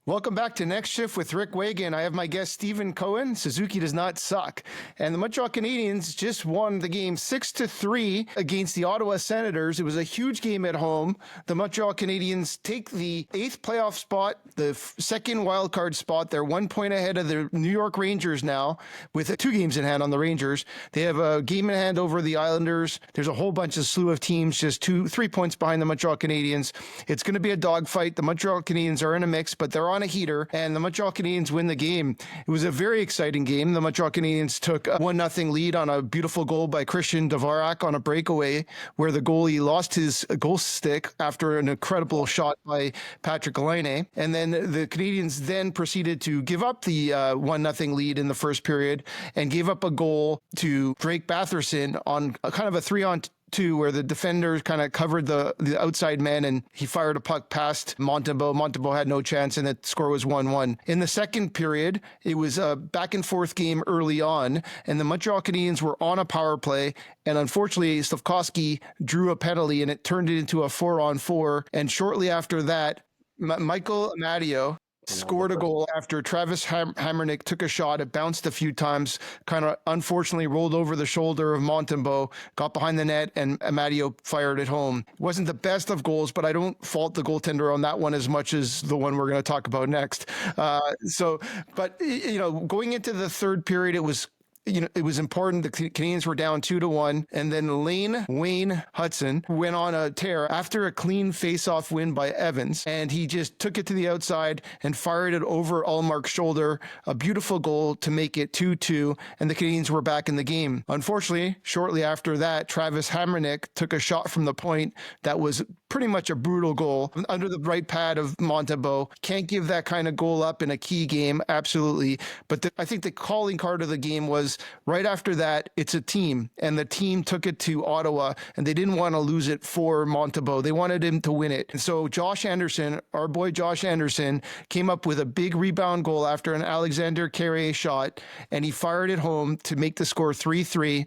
Welcome back to Next Shift with Rick Wagan. I have my guest Stephen Cohen. Suzuki does not suck. And the Montreal Canadiens just won the game 6-3 against the Ottawa Senators. It was a huge game at home. The Montreal Canadiens take the 8th playoff spot, the second wild card spot. They're 1 point ahead of the New York Rangers now with 2 games in hand on the Rangers. They have a game in hand over the Islanders. There's a whole bunch of slew of teams just 3 points behind the Montreal Canadiens. It's going to be a dogfight. The Montreal Canadiens are in a mix, but they're on a heater, and the Montreal Canadiens win the game. It was a very exciting game. The Montreal Canadiens took a 1-0 lead on a beautiful goal by Christian Dvorak on a breakaway, where the goalie lost his goal stick after an incredible shot by Patrick Laine. And then the Canadiens then proceeded to give up the 1-0 lead in the first period and gave up a goal to Drake Batherson on a kind of a 3-on-2 where the defender kind of covered the outside man and he fired a puck past Montembeault. Montembeault had no chance and the score was 1-1. In the second period, it was a back and forth game early on and the Montreal Canadiens were on a power play and unfortunately Slafkovsky drew a penalty and it turned it into a 4-on-4, and shortly after that, Michael Amadio scored a goal after Travis Hamrnick took a shot. It bounced a few times, kind of unfortunately rolled over the shoulder of Montembeault, got behind the net, and Amadio fired it home. It wasn't the best of goals, but I don't fault the goaltender on that one as much as the one we're going to talk about next. But going into the third period, it was important. The Canadiens were down 2-1, and then Wayne Hudson went on a tear after a clean face-off win by Evans, and he just took it to the outside and fired it over Ullmark's shoulder. A beautiful goal to make it 2-2, and the Canadiens were back in the game. Unfortunately, shortly after that, Travis Hamrnick took a shot from the point that was pretty much a brutal goal under the right pad of Montembeault. Can't give that kind of goal up in a key game, absolutely. But I think the calling card of the game was right after that, it's a team, and the team took it to Ottawa, and they didn't want to lose it for Montembeault. They wanted him to win it. And so Josh Anderson, our boy Josh Anderson, came up with a big rebound goal after an Alexander Carrier shot, and he fired it home to make the score 3-3.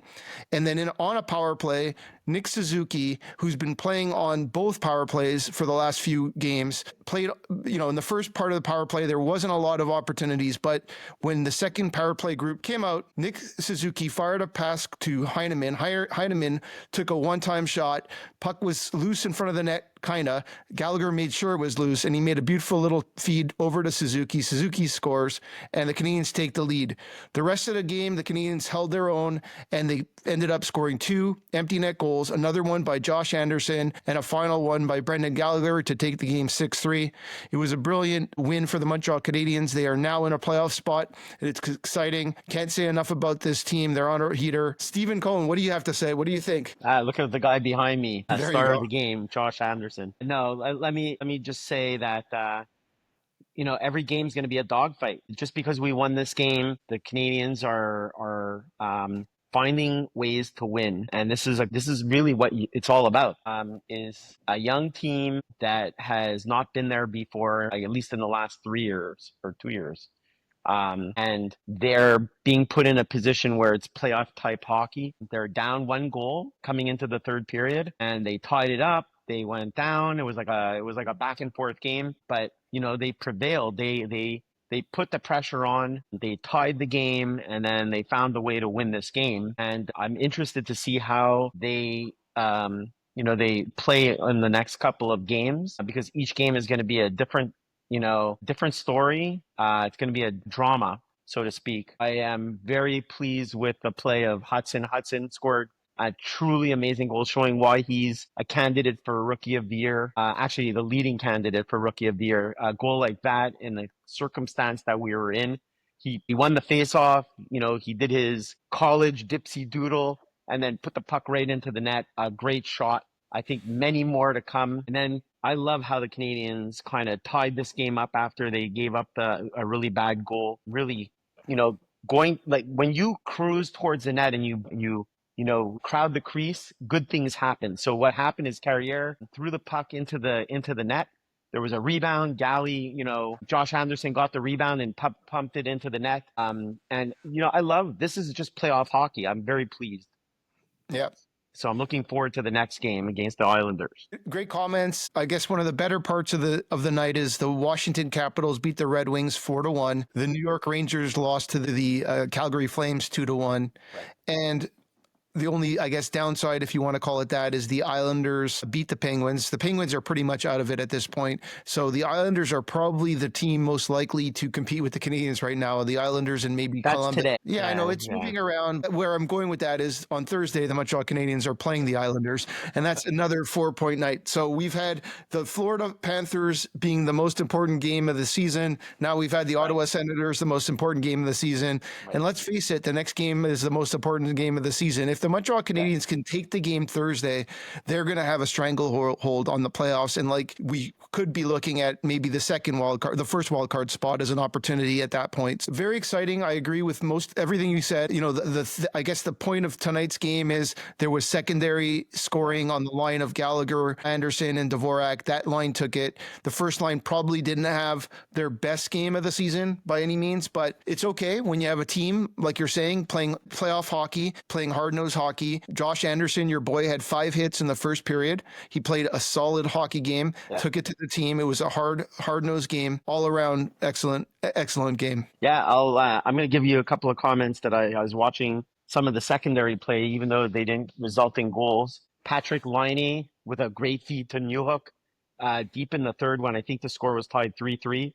And then on a power play, Nick Suzuki, who's been playing on both power plays for the last few games, played, in the first part of the power play, there wasn't a lot of opportunities, but when the second power play group came out, Nick Suzuki fired a pass to Heineman. Heineman took a one-time shot. Puck was loose in front of the net, kinda. Gallagher made sure it was loose, and he made a beautiful little feed over to Suzuki. Suzuki scores, and the Canadiens take the lead. The rest of the game, the Canadiens held their own, and they ended up scoring 2 empty net goals, another one by Josh Anderson, and a final one by Brendan Gallagher to take the game 6-3. It was a brilliant win for the Montreal Canadiens. They are now in a playoff spot, and it's exciting. Can't say enough about this team. They're on a heater. Stephen Cohen, what do you have to say? What do you think? Look at the guy behind me, There you star go. of the game, Josh Anderson. No, let me just say that every game's going to be a dogfight. Just because we won this game, the Canadiens are finding ways to win, and this is really what it's all about. Is a young team that has not been there before, like, at least in the last 3 years or 2 years. And they're being put in a position where it's playoff type hockey. They're down 1 goal coming into the third period, and they tied it up. They went down. It was like a back and forth game, but they prevailed. They put the pressure on. They tied the game, and then they found a way to win this game. And I'm interested to see how they play in the next couple of games, because each game is going to be a different story. It's going to be a drama, so to speak. I am very pleased with the play of Hudson. Hudson scored a truly amazing goal, showing why he's a candidate for Rookie of the Year. Actually, the leading candidate for Rookie of the Year. A goal like that in the circumstance that we were in. He won the face-off. He did his college dipsy doodle and then put the puck right into the net. A great shot. I think many more to come. And then I love how the Canadiens kind of tied this game up after they gave up a really bad goal. Really, going, like, when you cruise towards the net and you crowd the crease, good things happen. So what happened is Carrier threw the puck into the net. There was a rebound. Josh Anderson got the rebound and pumped it into the net. I love, this is just playoff hockey. I'm very pleased. Yeah. So I'm looking forward to the next game against the Islanders. Great comments. I guess one of the better parts of the night is the Washington Capitals beat the Red Wings 4-1. The New York Rangers lost to the Calgary Flames 2-1. Right. And the only, I guess, downside, if you want to call it that, is the Islanders beat the Penguins. The Penguins are pretty much out of it at this point. So the Islanders are probably the team most likely to compete with the Canadiens right now. The Islanders and maybe That's Columbus. today. Yeah, I know it's moving around. Where I'm going with that is on Thursday, the Montreal Canadiens are playing the Islanders, and that's another 4-point night. So we've had the Florida Panthers being the most important game of the season. Now we've had the Ottawa Senators, the most important game of the season. Right. And let's face it, the next game is the most important game of the season. If the Montreal Canadiens can take the game Thursday, they're going to have a stranglehold on the playoffs. And like we could be looking at maybe the second wild card, the first wild card spot as an opportunity at that point. So very exciting. I agree with most everything you said. You know, I guess the point of tonight's game is there was secondary scoring on the line of Gallagher, Anderson, and Dvorak. That line took it. The first line probably didn't have their best game of the season by any means, but it's okay when you have a team, like you're saying, playing playoff hockey, playing hard-nosed hockey. Josh Anderson, your boy, had 5 hits in the first period. He played a solid hockey game, took it to the team. It was a hard-nosed game, all around excellent game. Yeah, I'm going to give you a couple of comments that I was watching some of the secondary play, even though they didn't result in goals. Patrick Laine with a great feed to Newhook deep in the third when I think the score was tied 3-3.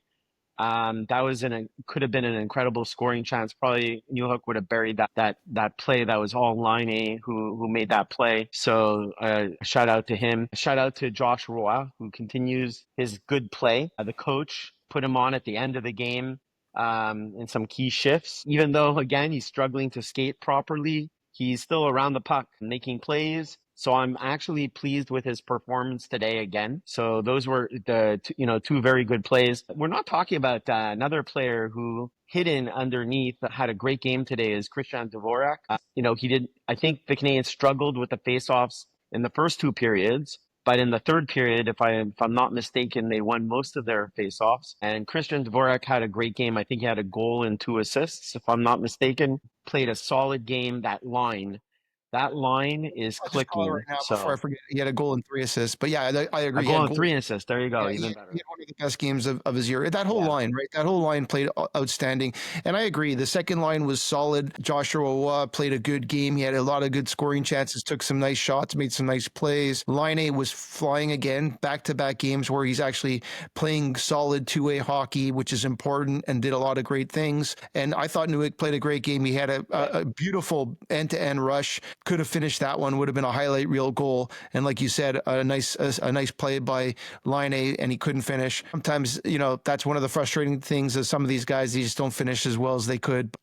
That was could have been an incredible scoring chance. Probably Newhook would have buried that play. That was all Laine who made that play. So shout out to him. Shout out to Josh Roy, who continues his good play. The coach put him on at the end of the game in some key shifts. Even though, again, he's struggling to skate properly, he's still around the puck, making plays. So I'm actually pleased with his performance today again. So those were the two very good plays. We're not talking about another player who hidden underneath had a great game today is Christian Dvorak. I think the Canadiens struggled with the faceoffs in the first 2 periods. But in the third period, if I'm not mistaken, they won most of their faceoffs. And Christian Dvorak had a great game. I think he had a goal and 2 assists, if I'm not mistaken. Played a solid game. That line is clicking. Right now, before I forget, he had a goal and 3 assists. But yeah, I agree. A goal and 3 assists. There you go. Yeah, Even better. He had one of the best games of his year. That whole line, right? That whole line played outstanding. And I agree. The second line was solid. Joshua Roy played a good game. He had a lot of good scoring chances, took some nice shots, made some nice plays. Laine was flying again, back-to-back games where he's actually playing solid two-way hockey, which is important, and did a lot of great things. And I thought Newhook played a great game. He had a beautiful end-to-end rush. Could have finished that one, would have been a highlight reel goal. And like you said, a nice play by Laine, and he couldn't finish. Sometimes, that's one of the frustrating things is some of these guys, they just don't finish as well as they could.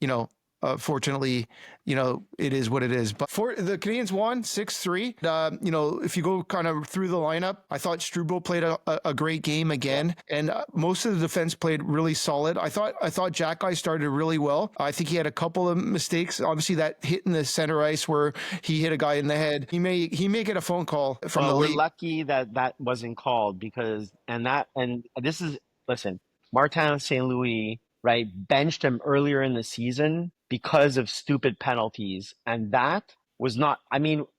Fortunately, it is what it is. But for the Canadiens won 6-3. If you go kind of through the lineup, I thought Struble played a great game again, and most of the defense played really solid. I thought Xhekaj started really well. I think he had a couple of mistakes. Obviously, that hit in the center ice where he hit a guy in the head. He may get a phone call from the league. We're lucky that wasn't called listen, Martin St. Louis, right, benched him earlier in the season because of stupid penalties. And that was not,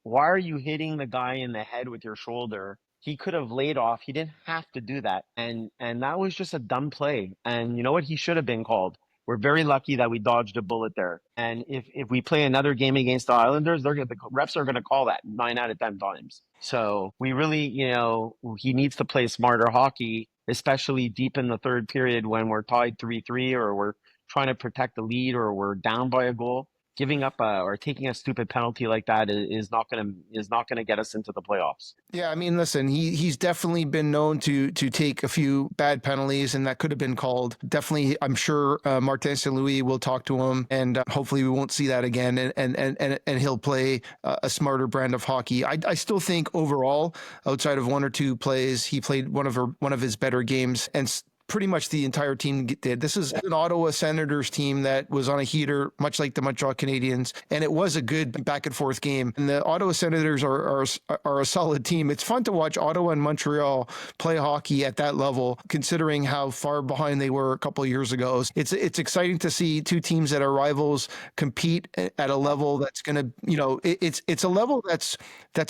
why are you hitting the guy in the head with your shoulder? He could have laid off. He didn't have to do that. And that was just a dumb play. And you know what? He should have been called. We're very lucky that we dodged a bullet there. And if we play another game against the Islanders, the refs are going to call that 9 out of 10 times. So we really, he needs to play smarter hockey, especially deep in the third period when we're tied 3-3 or we're trying to protect the lead or we're down by a goal. Giving up or taking a stupid penalty like that is not going to get us into the playoffs. Yeah, listen, he's definitely been known to take a few bad penalties, and that could have been called. Definitely, I'm sure Martin St. Louis will talk to him, and hopefully we won't see that again, and he'll play a smarter brand of hockey. I still think overall, outside of 1 or 2 plays, he played one of his better games, and pretty much the entire team did. This is an Ottawa Senators team that was on a heater, much like the Montreal Canadiens, and it was a good back and forth game. And the Ottawa Senators are a solid team. It's fun to watch Ottawa and Montreal play hockey at that level, considering how far behind they were a couple of years ago. It's exciting to see two teams that are rivals compete at a level that's going to, it's a level that's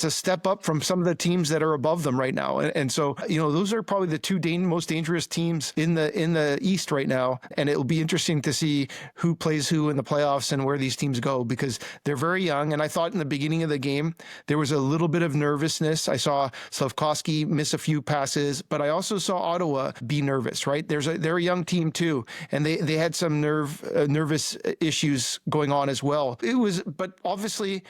a step up from some of the teams that are above them right now. And so, those are probably the two most dangerous teams in the East right now. And it'll be interesting to see who plays who in the playoffs and where these teams go, because they're very young. And I thought in the beginning of the game, there was a little bit of nervousness. I saw Slavkovsky miss a few passes, but I also saw Ottawa be nervous, right? They're a young team too. And they had some nervous issues going on as well. But obviously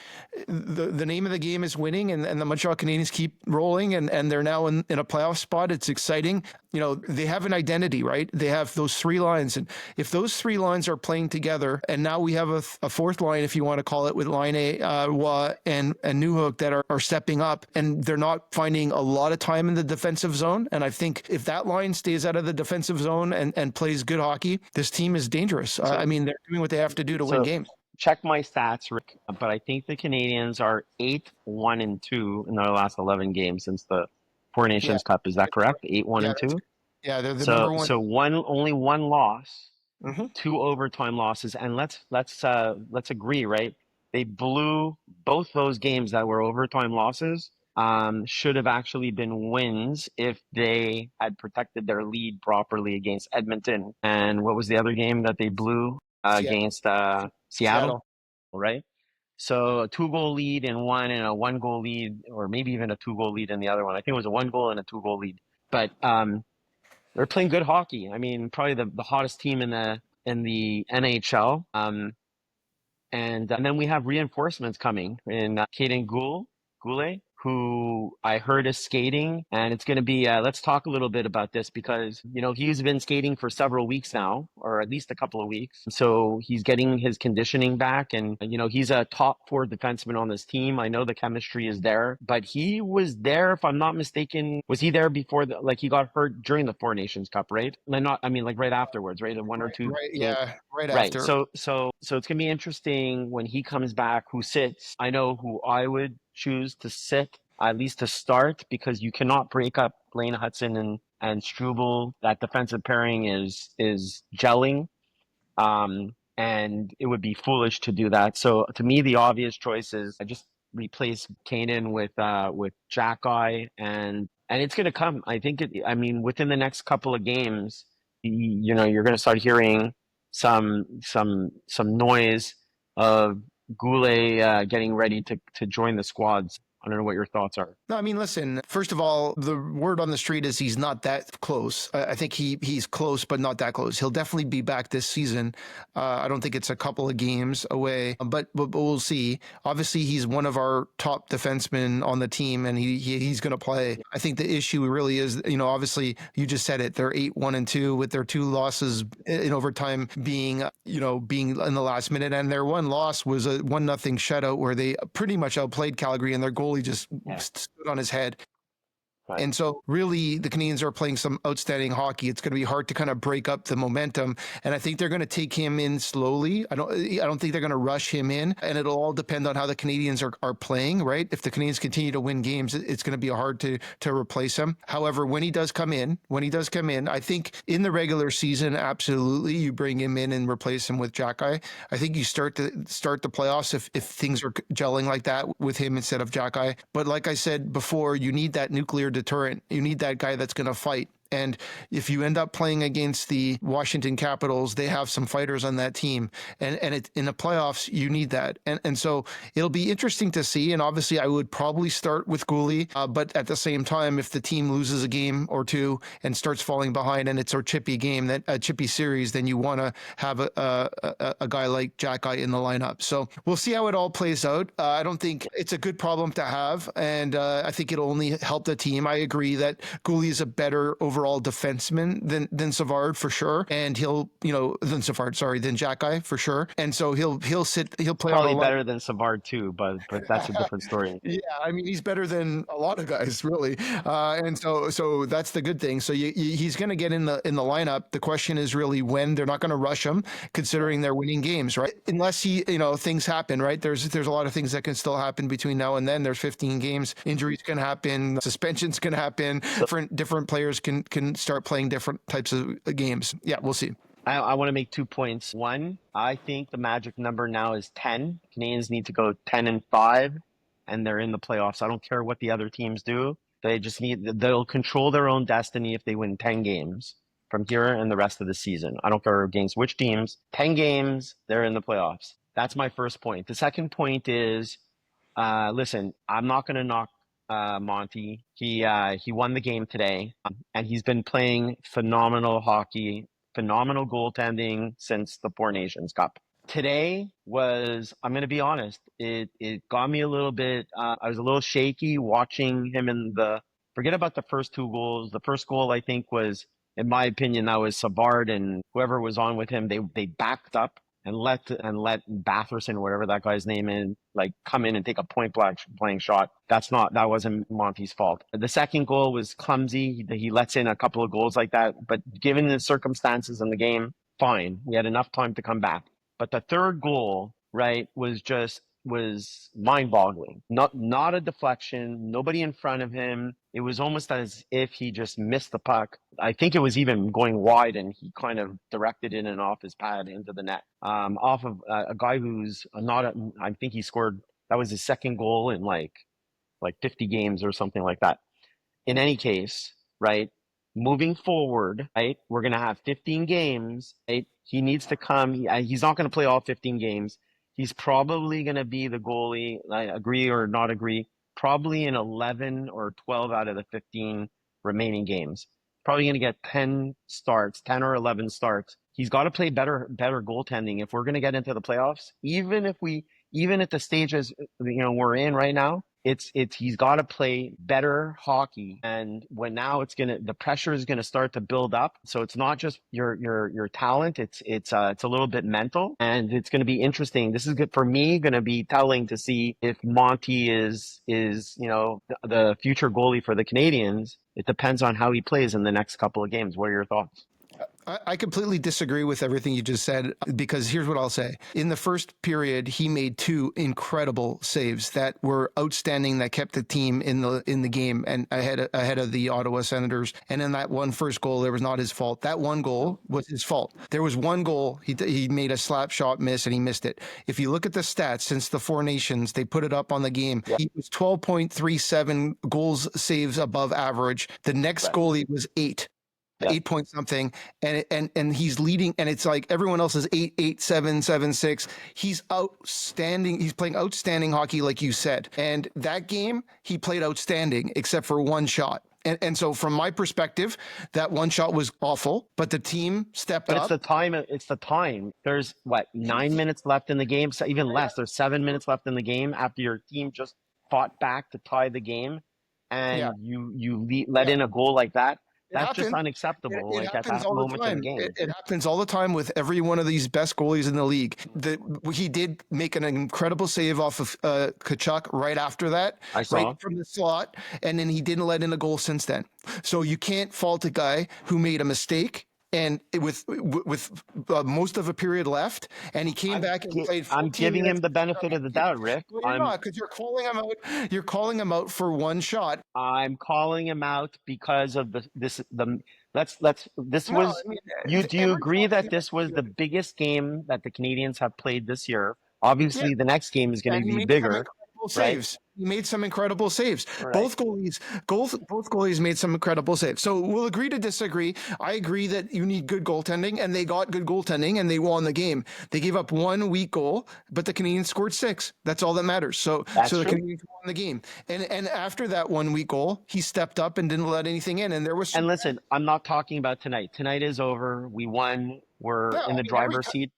the name of the game is winning, and the Montreal Canadiens keep rolling, and they're now in a playoff spot. It's exciting. They have an identity, right? They have those three lines. And if those three lines are playing together, and now we have a fourth line, if you want to call it, with Laine, Waugh, and Newhook that are stepping up, and they're not finding a lot of time in the defensive zone. And I think if that line stays out of the defensive zone and plays good hockey, this team is dangerous. They're doing what they have to do to win games. Check my stats, Rick, but I think the Canadiens are 8-1-2 in their last 11 games since the Four Nations Cup. Is that correct? 8-1-2? Yeah, they're the number one. So only one loss, two overtime losses, and let's agree, right? They blew both those games that were overtime losses. Should have actually been wins if they had protected their lead properly against Edmonton. And what was the other game that they blew against Seattle, right? So a 2-goal lead in one and a 1-goal lead, or maybe even a 2-goal lead in the other one. I think it was a 1-goal and a 2-goal lead. But they're playing good hockey. I mean, probably the hottest team in the NHL. And then we have reinforcements coming in Caden Goulet, who I heard is skating, and it's going to be, let's talk a little bit about this, because, he's been skating for several weeks now, or at least a couple of weeks. So he's getting his conditioning back, and, he's a top 4 defenseman on this team. I know the chemistry is there, but he was there, if I'm not mistaken, was he there before he got hurt during the Four Nations Cup, right? Right afterwards, right? One or two. Right, yeah, right after. Right. So it's going to be interesting when he comes back, who sits. I know who I would choose to sit, at least to start, because you cannot break up Blaine Hudson and Struble. That defensive pairing is gelling, and it would be foolish to do that. So to me, the obvious choice is I just replace Kanan with Jack-Eye, and it's going to come. I think within the next couple of games, you're going to start hearing some noise of Goulet getting ready to join the squads. I don't know what your thoughts are. No, listen, first of all, the word on the street is he's not that close. I think he's close, but not that close. He'll definitely be back this season. I don't think it's a couple of games away, but we'll see. Obviously, he's one of our top defensemen on the team, and he's going to play. I think the issue really is, obviously, you just said it. They're 8-1-2 with their 2 losses in overtime being in the last minute, and their one loss was a 1-0 shutout where they pretty much outplayed Calgary, and their goalie just stood on his head. Right. And so really the Canadiens are playing some outstanding hockey. It's going to be hard to kind of break up the momentum. And I think they're going to take him in slowly. I don't think they're going to rush him in, and it'll all depend on how the Canadiens are playing, right? If the Canadiens continue to win games, it's going to be hard to replace him. However, when he does come in, I think in the regular season, absolutely, you bring him in and replace him with Jack-Eye. I think you start the playoffs if things are gelling like that with him instead of Jack-Eye. But like I said before, you need that nuclear deterrent. You need that guy that's going to fight. And if you end up playing against the Washington Capitals, they have some fighters on that team. And in the playoffs, you need that. And so it'll be interesting to see. And obviously, I would probably start with Goulet. But at the same time, if the team loses a game or two and starts falling behind and it's a chippy game, a chippy series, then you want to have a guy like Jack-Eye in the lineup. So we'll see how it all plays out. I don't think it's a good problem to have. And I think it'll only help the team. I agree that Goulet is a better overall overall defenseman than Savard for sure, and he'll than Savard, sorry, than Jack Guy for sure, and so he'll play on a Probably lot. better than Savard too, but that's a different story. Yeah, I mean he's better than a lot of guys, really, and so that's the good thing. So he's going to get in the lineup. The question is really when. They're not going to rush him, considering they're winning games, right? Unless things happen, right? There's a lot of things that can still happen between now and then. There's 15 games. Injuries can happen. Suspensions can happen. Different players can start playing different types of games. Yeah, we'll see. I want to make 2 points. One, I think the magic number now is 10. Canadians need to go 10-5, and they're in the playoffs. I don't care what the other teams do. They'll control their own destiny if they win 10 games from here and the rest of the season. I don't care against which teams. 10 games, they're in the playoffs. That's my first point. The second point is, listen, I'm not going to knock Monty. He won the game today, and he's been playing phenomenal hockey, phenomenal goaltending since the Four Nations Cup. Today was, I'm going to be honest, it got me a little bit, I was a little shaky watching him forget about the first 2 goals. The first goal, I think, was, in my opinion, that was Savard and whoever was on with him. They backed up and let Batherson, whatever that guy's name is, come in and take a point blank shot. That wasn't Monty's fault. The second goal was clumsy. He lets in a couple of goals like that, but given the circumstances in the game, fine. We had enough time to come back. But the third goal, right, was mind-boggling. Not a deflection, nobody in front of him. It was almost as if he just missed the puck. I think it was even going wide, and he kind of directed it and off his pad into the net. Off of a guy who's I think he scored, that was his second goal in like 50 games or something like that. In any case, right, moving forward, right, we're going to have 15 games, right? He needs to come. He's not going to play all 15 games. He's probably going to be the goalie, I agree or not agree, probably in 11 or 12 out of the 15 remaining games. Probably going to get 10 or 11 starts. He's got to play better goaltending if we're going to get into the playoffs. Even at the stages we're in right now, he's got to play better hockey, and the pressure is gonna start to build up. So it's not just your talent; it's a little bit mental, and it's going to be interesting. This is good for me. Going to be telling to see if Monty is the future goalie for the Canadiens. It depends on how he plays in the next couple of games. What are your thoughts? I completely disagree with everything you just said, because here's what I'll say. In the first period, he made 2 incredible saves that were outstanding, that kept the team in the game and ahead of the Ottawa Senators. And in that first goal, there was not his fault. That one goal was his fault. There was one goal, he made a slap shot miss and he missed it. If you look at the stats since the Four Nations, they put it up on the game. Yeah. He was 12.37 goals saves above average. The next goalie was 8. Yeah. 8 point something, and he's leading, and it's like everyone else is 8, 7, 7, 6. He's outstanding. He's playing outstanding hockey, like you said. And that game, he played outstanding, except for one shot. And so from my perspective, that one shot was awful, but the team stepped up. It's the time. There's 9 minutes left in the game, so even less. There's 7 minutes left in the game after your team just fought back to tie the game, and you let in a goal like that. That's just unacceptable. It at that moment in the game. It happens all the time with every one of these best goalies in the league. He did make an incredible save off of Tkachuk right after that, right from the slot, and then he didn't let in a goal since then. So you can't fault a guy who made a mistake, and with most of a period left, and he came back and played. I'm giving him the benefit of the doubt, Rick. Well, you're not, because you're calling him out. You're calling him out for one shot. I'm calling him out because of Do you agree that this was the biggest game that the Canadiens have played this year? Obviously, the next game is going to be bigger. Saves. He made some incredible saves. Right. Both goalies made some incredible saves. So we'll agree to disagree. I agree that you need good goaltending, and they got good goaltending, and they won the game. They gave up 1 weak goal, but the Canadiens scored 6. That's all that matters. So the Canadiens won the game. And after that 1 weak goal, he stepped up and didn't let anything in. And there was. And listen, I'm not talking about tonight. Tonight is over. We won. We're in the driver's seat.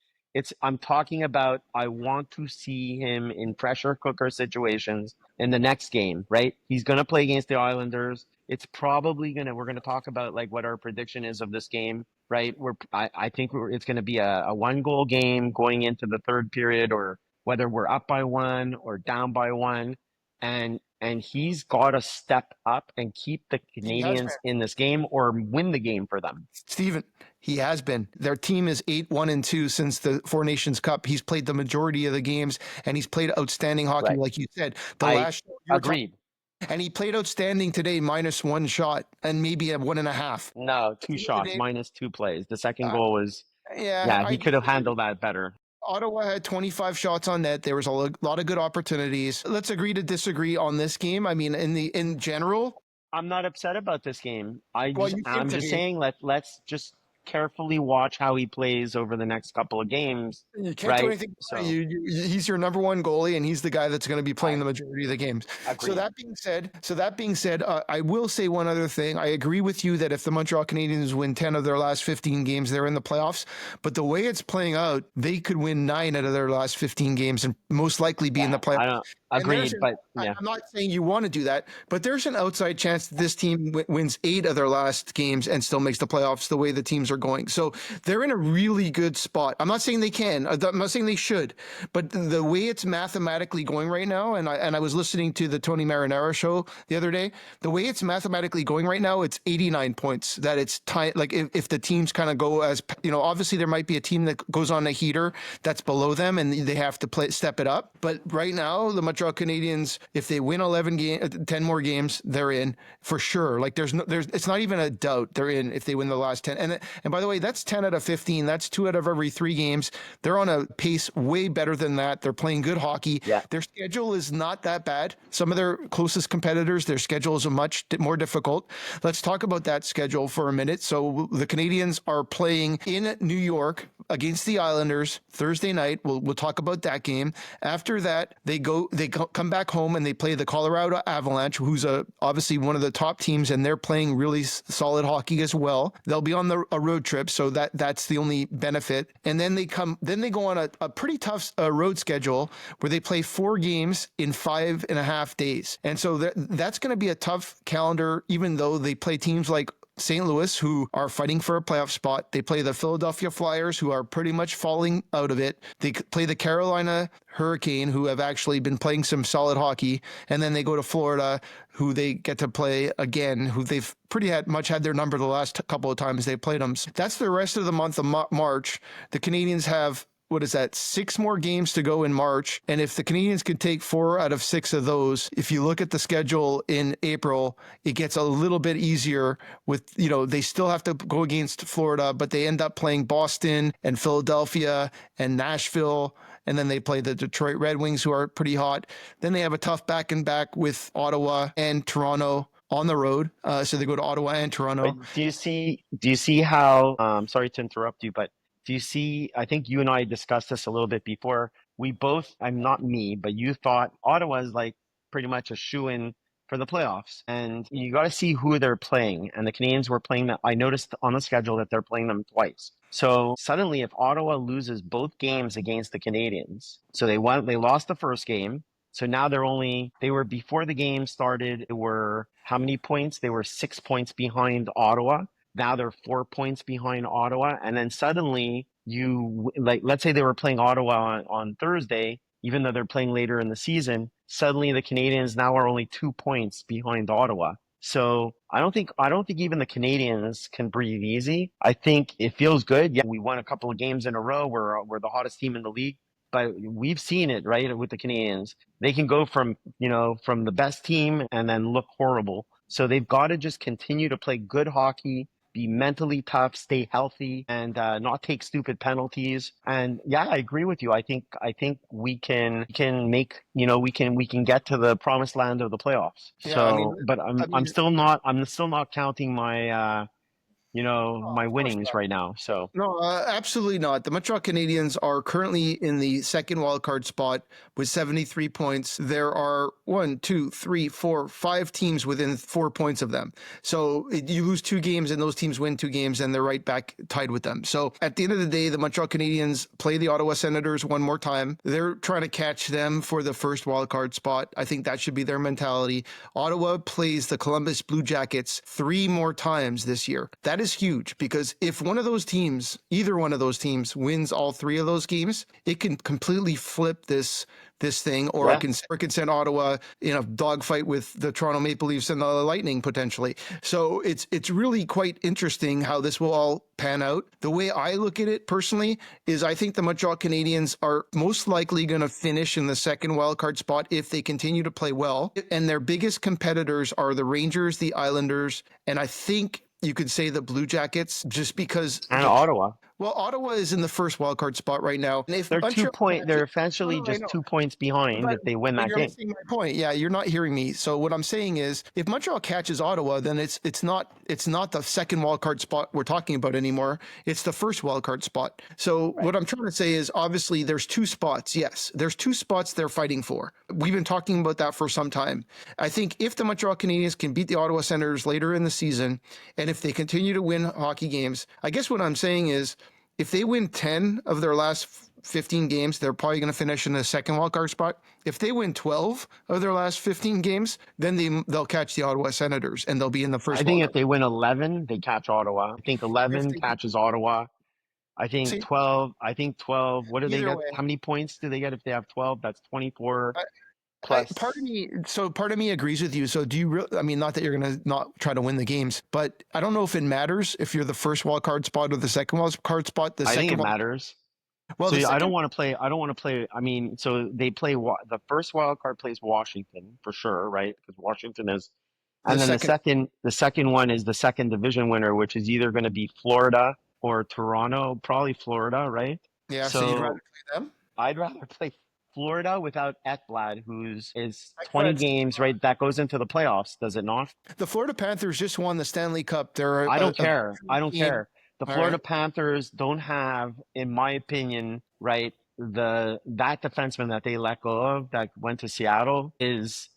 I'm talking about, I want to see him in pressure cooker situations in the next game, right? He's going to play against the Islanders. It's probably we're gonna talk about like what our prediction is of this game, right? I think it's gonna be a 1 goal game going into the third period, or whether we're up by one or down by one. And he's got to step up and keep the He has been. Canadians in this game or win the game for them. Steven, he has been. Their team is 8-1-2 since the Four Nations Cup. He's played the majority of the games, and he's played outstanding hockey, Right. like you said. The I last show you were talking, agreed. and he played outstanding today, minus one shot and maybe a 1.5. No, At two the end of the shots, day, minus 2 plays. The second uh, goal was, yeah, yeah, I he could have disagree. handled that better. Ottawa had 25 shots on net. There was a lot of good opportunities. Let's agree to disagree on this game. I mean, in general, I'm not upset about this game. well, you seem I'm to just be. saying let's just carefully watch how he plays over the next couple of games, You can't do right? anything about it. So He's your number one goalie, and he's the guy that's going to be playing I the majority of the games. agreed. So that being said, I will say one other thing. I agree with you that if the Montreal Canadiens win 10 of their last 15 games, they're in the playoffs. But the way it's playing out, they could win 9 out of their last 15 games and most likely be in the Yeah, playoffs. I don't And agreed, but yeah, I'm not saying you want to do that, but there's an outside chance that this team wins 8 of their last games and still makes the playoffs the way the teams are going. So they're in a really good spot. I'm not saying they can. I'm not saying they should, but the way it's mathematically going right now, and I was listening to the Tony Marinara show the other day. The way it's mathematically going right now, it's 89 points. That it's time. Like if the teams kind of go as obviously there might be a team that goes on a heater that's below them, and they have to step it up. But right now, the Montreal Canadiens, if they win 10 more games, they're in for sure. Like it's not even a doubt they're in if they win the last 10. And by the way, that's 10 out of 15. That's 2 out of every 3 games. They're on a pace way better than that. They're playing good hockey. yeah. Their schedule is not that bad. Some of their closest competitors, their schedules are much more difficult. Let's talk about that schedule for a minute. So the Canadiens are playing in New York against the Islanders Thursday night. We'll talk about that game. After that, they come back home and they play the Colorado Avalanche, who's obviously one of the top teams, and they're playing really solid hockey as well. They'll be on a road trip, so that's the only benefit. And then they go on a pretty tough road schedule where they play 4 games in 5.5 days. And so that's going to be a tough calendar, even though they play teams like St. Louis, who are fighting for a playoff spot. They play the Philadelphia Flyers, who are pretty much falling out of it. They play the Carolina Hurricane, who have actually been playing some solid hockey. And then they go to Florida, who they get to play again, who they've much had their number the last couple of times they played them. That's the rest of the month of March. The Canadiens have, what is that, 6 more games to go in March. And if the Canadiens could take 4 out of 6 of those, if you look at the schedule in April, it gets a little bit easier with, they still have to go against Florida, but they end up playing Boston and Philadelphia and Nashville. And then they play the Detroit Red Wings, who are pretty hot. Then they have a tough back and back with Ottawa and Toronto on the road. So they go to Ottawa and Toronto. But do you see how, sorry to interrupt you, but do you see, I think you and I discussed this a little bit before. We both, I'm not me, but you thought Ottawa is like pretty much a shoo-in for the playoffs. And you got to see who they're playing. And the Canadiens were playing that. I noticed on the schedule that they're playing them twice. So suddenly, if Ottawa loses both games against the Canadiens, so they lost the first game. So now they were before the game started, they were how many points? They were 6 points behind Ottawa. Now they're 4 points behind Ottawa. And then suddenly let's say they were playing Ottawa on Thursday, even though they're playing later in the season, suddenly the Canadiens now are only 2 points behind Ottawa. So I don't think even the Canadiens can breathe easy. I think it feels good. Yeah, we won a couple of games in a row. We're the hottest team in the league. But we've seen it, right, with the Canadiens. They can go from the best team and then look horrible. So they've got to just continue to play good hockey, be mentally tough, stay healthy, and not take stupid penalties. And yeah, I agree with you. I think we can make, we can get to the promised land of the playoffs. Yeah, So, but I I'm mean, still not counting my my Of course winnings not. right now. So No, absolutely not. The Montreal Canadiens are currently in the second wildcard spot with 73 points. There are 5 teams within 4 points of them. So you lose 2 games and those teams win 2 games and they're right back tied with them. So at the end of the day, the Montreal Canadiens play the Ottawa Senators one more time. They're trying to catch them for the first wildcard spot. I think that should be their mentality. Ottawa plays the Columbus Blue Jackets 3 more times this year. That is huge because if one of those teams, either one of those teams, wins all 3 of those games, it can completely flip this thing, or yeah, it can send Ottawa in a dogfight with the Toronto Maple Leafs and the Lightning potentially. So it's really quite interesting how this will all pan out. The way I look at it personally is I think the Montreal Canadiens are most likely going to finish in the second wildcard spot if they continue to play well. And their biggest competitors are the Rangers, the Islanders, and I think you could say the Blue Jackets, just because and Ottawa. Ottawa is in the first wildcard spot right now. And if Montreal They're catches, no, essentially no, I just know. 2 points behind But, if they win but that you're game. missing my point. Yeah, you're not hearing me. So what I'm saying is, if Montreal catches Ottawa, then it's not the second wild card spot we're talking about anymore. It's the first wild card spot. So what I'm trying to say is, obviously, there's 2 spots. Yes, there's 2 spots they're fighting for. We've been talking about that for some time. I think if the Montreal Canadiens can beat the Ottawa Senators later in the season, and if they continue to win hockey games, I guess what I'm saying is, if they win 10 of their last 15 games, they're probably going to finish in the second wildcard spot. If they win 12 of their last 15 games, then they'll catch the Ottawa Senators and they'll be in the I first think if wildcard. they win 11, they catch Ottawa. I think If 11 they catches Ottawa. I think see 12. I think 12. What do they either get? way, How many points do they get if they have 12? That's 24 part of plus. me, part of me agrees with you. So do you really, I mean, not that you're going to not try to win the games, but I don't know if it matters if you're the first wildcard spot or the second wildcard spot. I think it matters. Well, So the I don't second, want to play. I don't want to play. I mean, so they play the first wild card plays Washington for sure, right? Because Washington is, the and then second, the second one is the second division winner, which is either going to be Florida or Toronto, probably Florida, right? yeah. So you'd rather So play them? I'd rather play Florida without Ekblad, who's is 20 Ekblad's games, right? That goes into the playoffs, does it not? The Florida Panthers just won the Stanley Cup. They're I don't a care. I don't team. care. The All Florida right. Panthers don't have, in my opinion, right, that defenseman that they let go of that went to Seattle is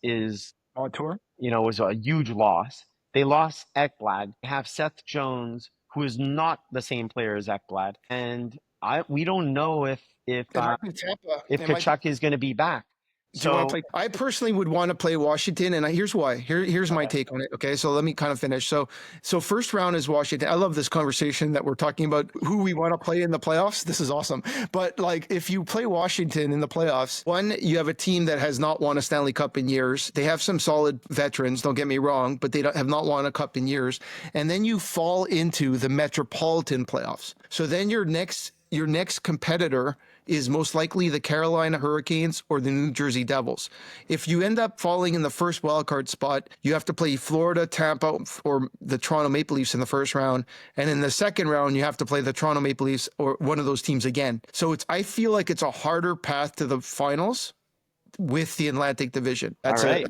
Tour. was a huge loss. They lost Ekblad. They have Seth Jones, who is not the same player as Ekblad, and we don't know It might be Tampa. if It might. Kachuk is going to be back. Do you want to So play? I personally would want to play Washington, and here's why. Here's my okay, take on it. Okay, so let me kind of finish. So first round is Washington. I love this conversation that we're talking about who we want to play in the playoffs. This is awesome. But like, if you play Washington in the playoffs, one, you have a team that has not won a Stanley Cup in years. They have some solid veterans. Don't get me wrong, but they have not won a cup in years. And then you fall into the Metropolitan playoffs. So then your next competitor is most likely the Carolina Hurricanes or the New Jersey Devils. If you end up falling in the first wildcard spot, you have to play Florida, Tampa, or the Toronto Maple Leafs in the first round. And in the second round, you have to play the Toronto Maple Leafs or one of those teams again. So I feel like it's a harder path to the finals with the Atlantic Division. all right.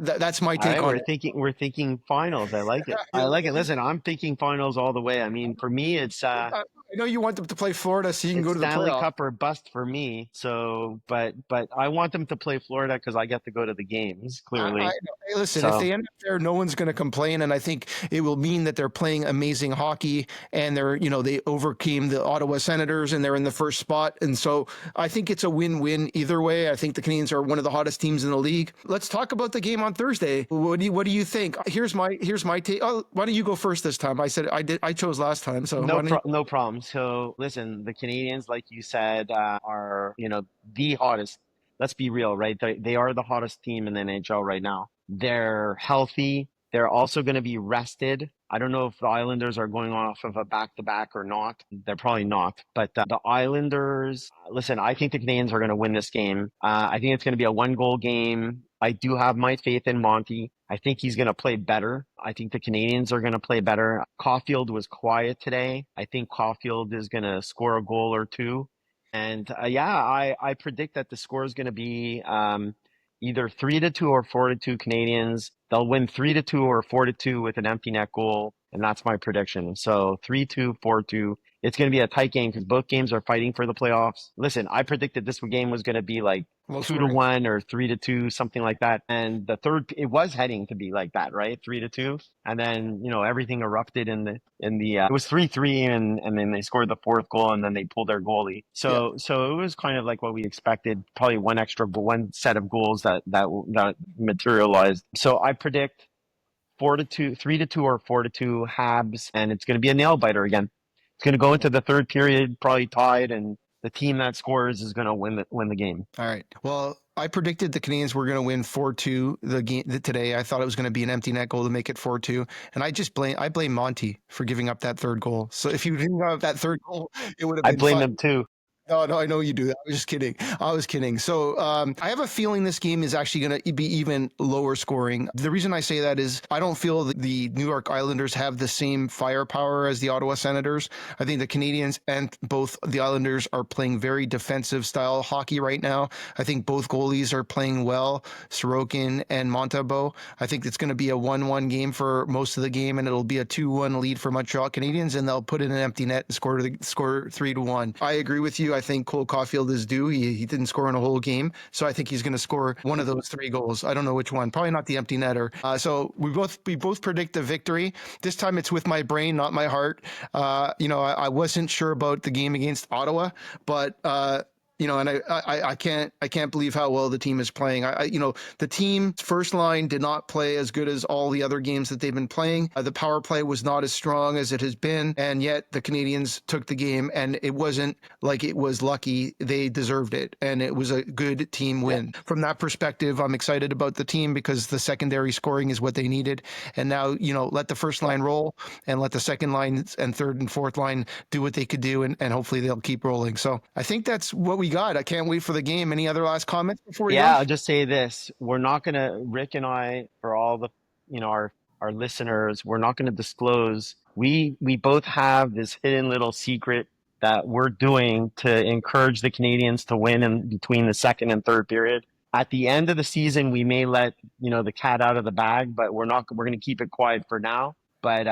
That's my All take right, on it. we're thinking finals. I like it. I like it. Listen, I'm thinking finals all the way. I mean, for me, I know you want them to play Florida so you can go it's to the Stanley playoffs. Cup or bust for me. So, but I want them to play Florida because I get to go to the games. Clearly, Hey, listen, if so they end up there, no one's going to complain, and I think it will mean that they're playing amazing hockey, and they overcame the Ottawa Senators, and they're in the first spot, and so I think it's a win-win either way. I think the Canadiens are one of the hottest teams in the league. Let's talk about the game on Thursday. What do you think? Here's my take. Oh, why don't you go first this time? I chose last time, so why don't you? no problem. So, listen, the Canadians, like you said, are the hottest. Let's be real, right? They are the hottest team in the NHL right now. They're healthy. They're also going to be rested. I don't know if the Islanders are going off of a back-to-back or not. They're probably not. But the Islanders, listen, I think the Canadiens are going to win this game. I think it's going to be a one-goal game. I do have my faith in Monty. I think he's going to play better. I think the Canadiens are going to play better. Caulfield was quiet today. I think Caulfield is going to score a goal or two. And I predict that the score is going to be either 3-2 or 4-2 Canadians. They'll win 3-2 or 4-2 with an empty net goal. And that's my prediction. So 3-2, 4-2. It's going to be a tight game because both games are fighting for the playoffs. Listen, I predicted this game was going to be like Low scoring. 2-1 or 3-2, something like that. And the third, it was heading to be like that, right? 3-2. And then, everything erupted it was 3-3 and then they scored the fourth goal and then they pulled their goalie. Yeah. So it was kind of like what we expected, probably one set of goals that materialized. So I predict 4-2, 3-2 or 4-2 Habs, and it's going to be a nail biter again. It's going to go into the third period, probably tied, and the team that scores is going to win the game. All right. Well, I predicted the Canadiens were going to win 4-2 the game today. I thought it was going to be an empty net goal to make it 4-2, and I blame Monty for giving up that third goal. So if you didn't give up that third goal, it would have been I blame fun. them too. No, I know you do. I was just kidding. I was kidding. So I have a feeling this game is actually going to be even lower scoring. The reason I say that is I don't feel that the New York Islanders have the same firepower as the Ottawa Senators. I think the Canadiens and both the Islanders are playing very defensive style hockey right now. I think both goalies are playing well, Sorokin and Montembeault. I think it's going to be a 1-1 game for most of the game, and it'll be a 2-1 lead for Montreal Canadiens, and they'll put in an empty net and score 3-1. I agree with you. I think Cole Caulfield is due. He didn't score in a whole game, so I think he's going to score one of those 3 goals. I don't know which one. Probably not the empty netter. So we both predict the victory. This time it's with my brain, not my heart. I wasn't sure about the game against Ottawa, but and I can't believe how well the team is playing. The team's first line did not play as good as all the other games that they've been playing. The power play was not as strong as it has been, and yet the Canadiens took the game, and it wasn't like it was lucky. They deserved it, and it was a good team win. Yeah. From that perspective, I'm excited about the team because the secondary scoring is what they needed, and now let the first line roll and let the second line and third and fourth line do what they could do, and hopefully they'll keep rolling. So I think that's what we got. I can't wait for the game. Any other last comments before we go? I'll just say this. We're not going to, Rick and I, for all the, our listeners, we're not going to disclose. We both have this hidden little secret that we're doing to encourage the Canadiens to win in between the second and third period. At the end of the season, we may let, the cat out of the bag, but we're going to keep it quiet for now. But,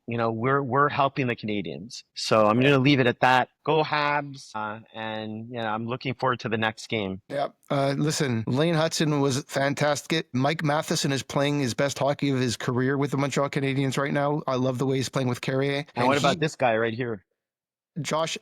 we're helping the Canadiens. So I'm going to leave it at that. Go Habs. And I'm looking forward to the next game. Yeah. Listen, Lane Hudson was fantastic. Mike Matheson is playing his best hockey of his career with the Montreal Canadiens right now. I love the way he's playing with Carrier. And what about this guy right here? Josh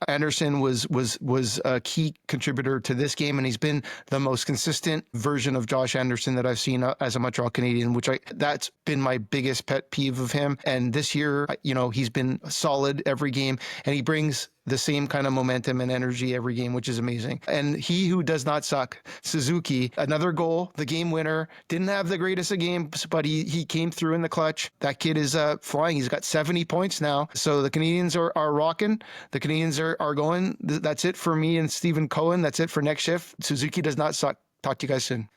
Anderson was a key contributor to this game, and he's been the most consistent version of Josh Anderson that I've seen as a Montreal Canadian, that's been my biggest pet peeve of him. And this year, he's been solid every game, and he brings the same kind of momentum and energy every game, which is amazing. And he who does not suck, Suzuki, another goal, the game winner, didn't have the greatest of games, but he came through in the clutch. That kid is flying. He's got 70 points now. So the Canadiens are rocking. The Canadiens are going. That's it for me and Stephen Cohen. That's it for Next Shift. Suzuki does not suck. Talk to you guys soon.